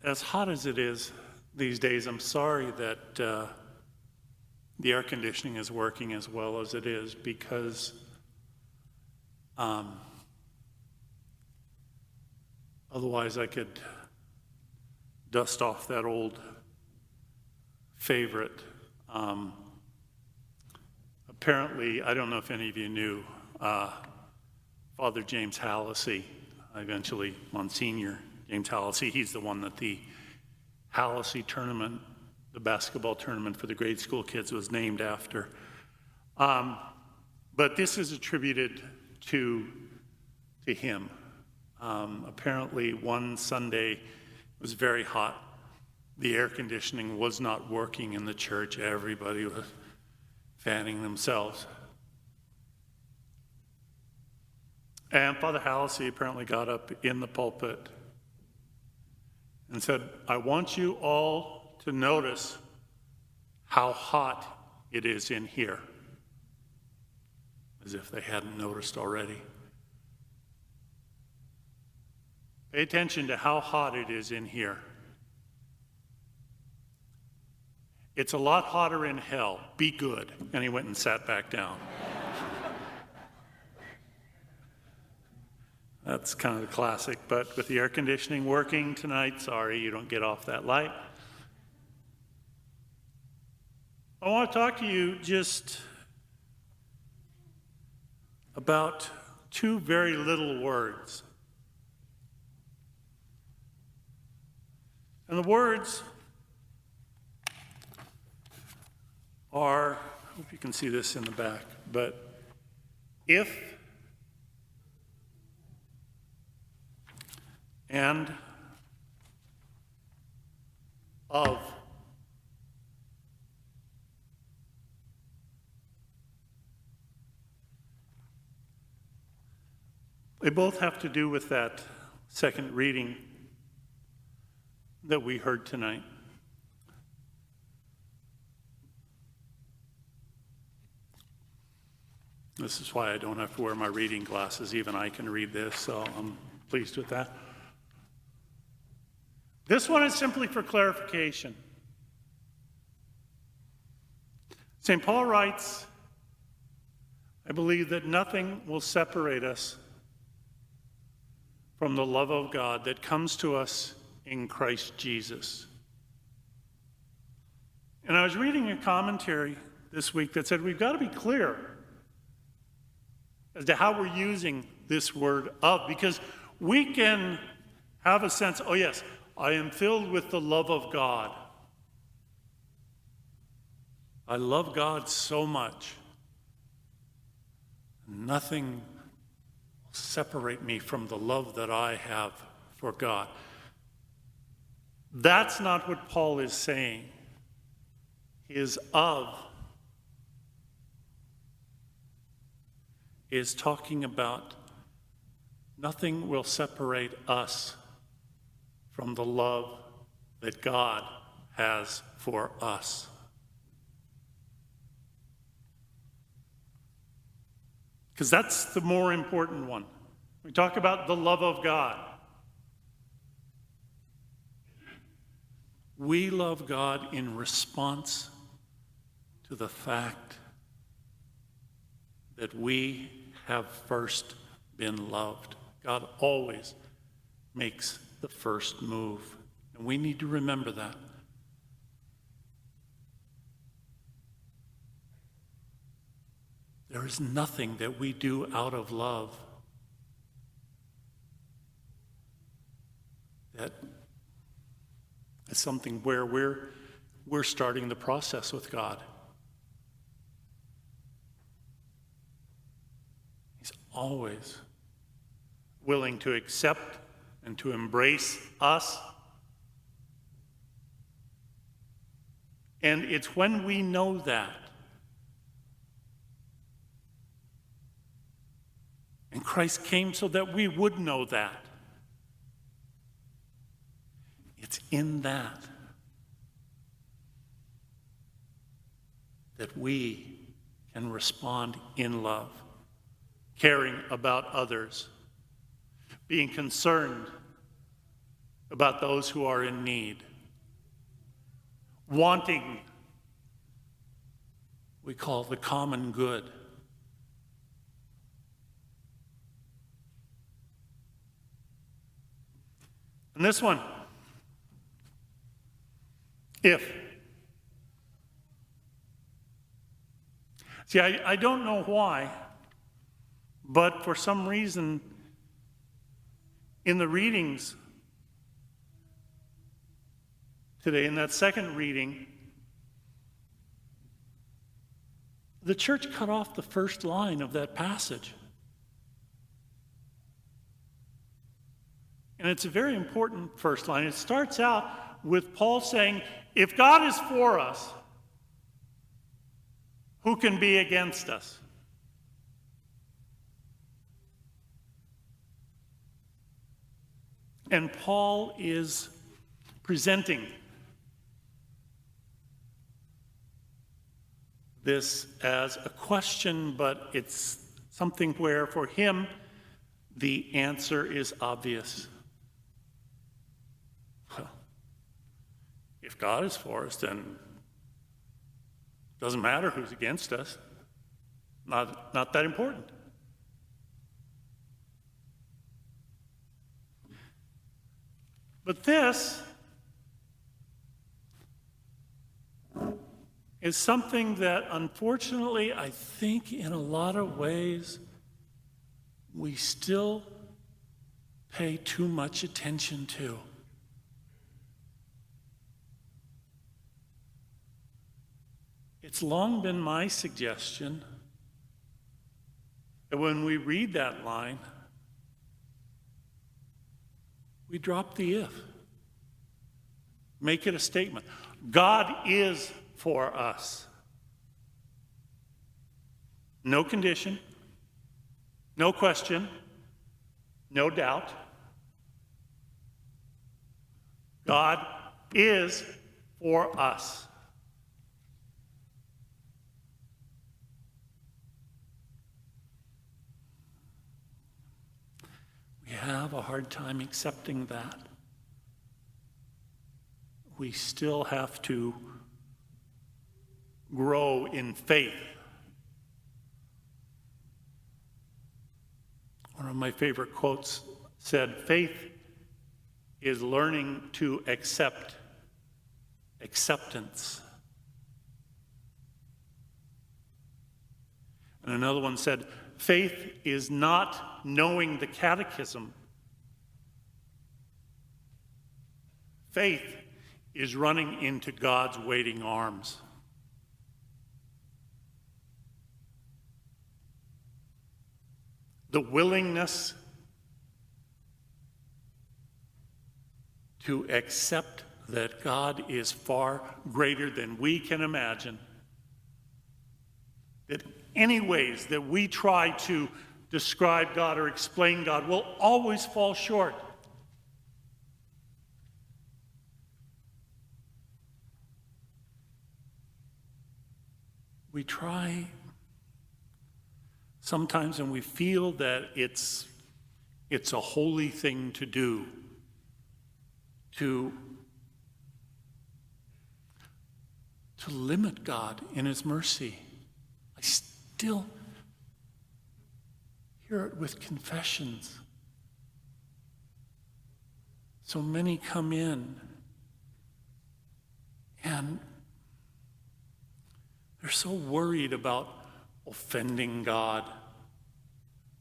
As hot as it is these days, I'm sorry that the air conditioning is working as well as it is, because otherwise I could dust off that old favorite. Apparently, I don't know if any of you knew, Father James Hallisey, eventually Monsignor James Hallisey, he's the one that the Hallisey tournament, the basketball tournament for the grade school kids, was named after. But this is attributed to him. Apparently one Sunday it was very hot. The air conditioning was not working in the church. Everybody was fanning themselves. And Father Hallisey apparently got up in the pulpit and said, "I want you all to notice how hot it is in here." As if they hadn't noticed already. Pay attention to how hot it is in here. It's a lot hotter in hell. Be good. And he went and sat back down. That's kind of the classic. But with the air conditioning working tonight, sorry, you don't get off that light. I want to talk to you just about two very little words. And the words are, I hope you can see this in the back, but if and of. They both have to do with that second reading that we heard tonight. This is why I don't have to wear my reading glasses. Even I can read this, so I'm pleased with that. This one is simply for clarification. St. Paul writes, "I believe that nothing will separate us from the love of God that comes to us in Christ Jesus." And I was reading a commentary this week that said we've got to be clear as to how we're using this word "of," because we can have a sense, oh yes, I am filled with the love of God. I love God so much. Nothing will separate me from the love that I have for God. That's not what Paul is saying. His "of" is talking about nothing will separate us from the love that God has for us. Because that's the more important one. We talk about the love of God. We love God in response to the fact that we have first been loved. God always makes the first move, and we need to remember that. There is nothing that we do out of love that is something where we're starting the process with God. He's always willing to accept and to embrace us. And it's when we know that, and Christ came so that we would know that, it's in that that we can respond in love, caring about others, being concerned about those who are in need, wanting, we call the common good. And this one, if. See, I don't know why, but for some reason in the readings today, in that second reading, the church cut off the first line of that passage. And it's a very important first line. It starts out with Paul saying, if God is for us, who can be against us? And Paul is presenting this as a question, but it's something where for him the answer is obvious. Well, if God is for us, then it doesn't matter who's against us. Not that important. But this is something that, unfortunately, I think in a lot of ways, we still pay too much attention to. It's long been my suggestion that when we read that line, we drop the if. Make it a statement. God is for us. No condition, no question, no doubt. God is for us. We have a hard time accepting that. We still have to grow in faith. One of my favorite quotes said, faith is learning to accept acceptance. And another one said, faith is not knowing the catechism. Faith is running into God's waiting arms. The willingness to accept that God is far greater than we can imagine. That any ways that we try to describe God or explain God will always fall short. We try sometimes, and we feel that it's a holy thing to do, to limit God in his mercy. I still hear it with confessions. So many come in and they're so worried about offending God,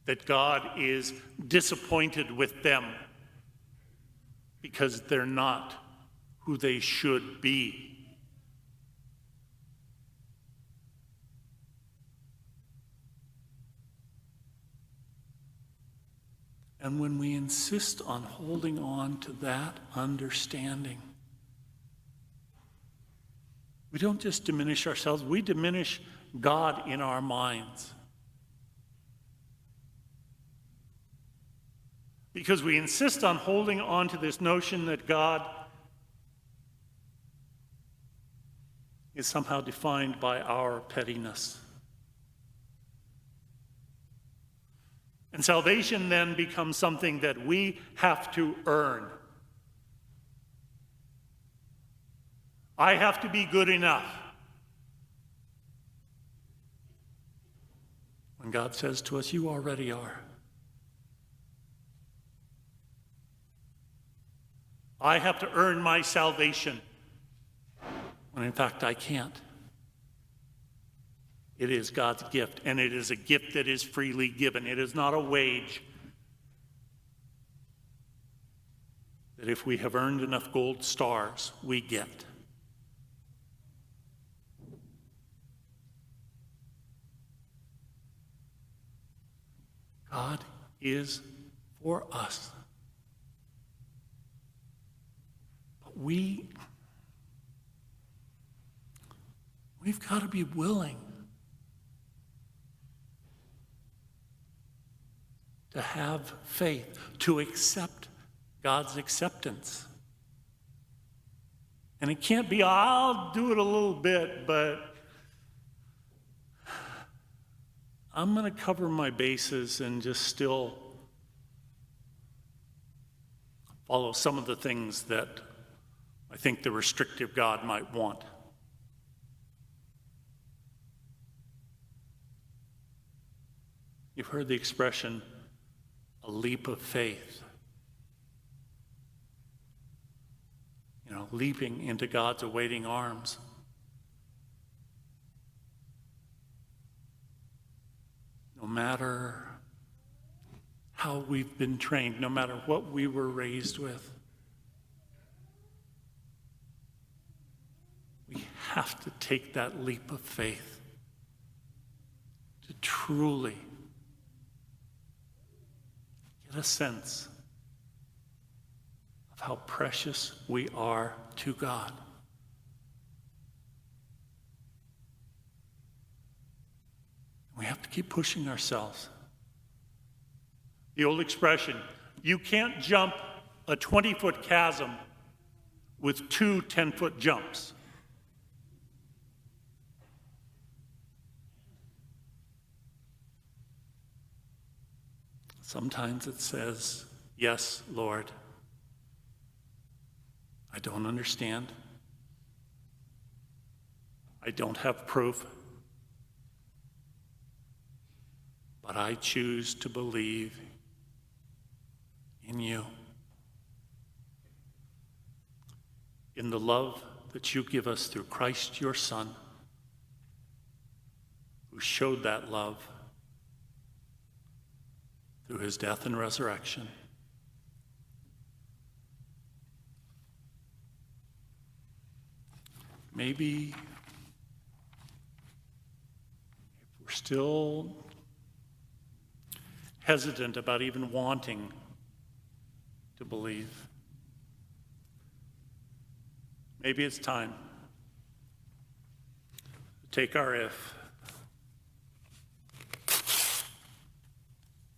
that God is disappointed with them because they're not who they should be. And when we insist on holding on to that understanding, we don't just diminish ourselves, we diminish God in our minds. Because we insist on holding on to this notion that God is somehow defined by our pettiness. And salvation then becomes something that we have to earn. I have to be good enough. When God says to us, you already are. I have to earn my salvation, when in fact I can't. It is God's gift, and it is a gift that is freely given. It is not a wage. That if we have earned enough gold stars, we get. God is for us. But we've got to be willing to have faith, to accept God's acceptance. And it can't be, I'll do it a little bit, but I'm going to cover my bases and just still follow some of the things that I think the restrictive God might want. You've heard the expression, a leap of faith. You know, leaping into God's awaiting arms. No matter how we've been trained, no matter what we were raised with, we have to take that leap of faith to truly get a sense of how precious we are to God. We have to keep pushing ourselves. The old expression, you can't jump a 20-foot chasm with two 10-foot jumps. Sometimes it says, yes, Lord, I don't understand. I don't have proof. But I choose to believe in you. In the love that you give us through Christ your Son, who showed that love through his death and resurrection. Maybe if we're still hesitant about even wanting to believe, maybe it's time to take our if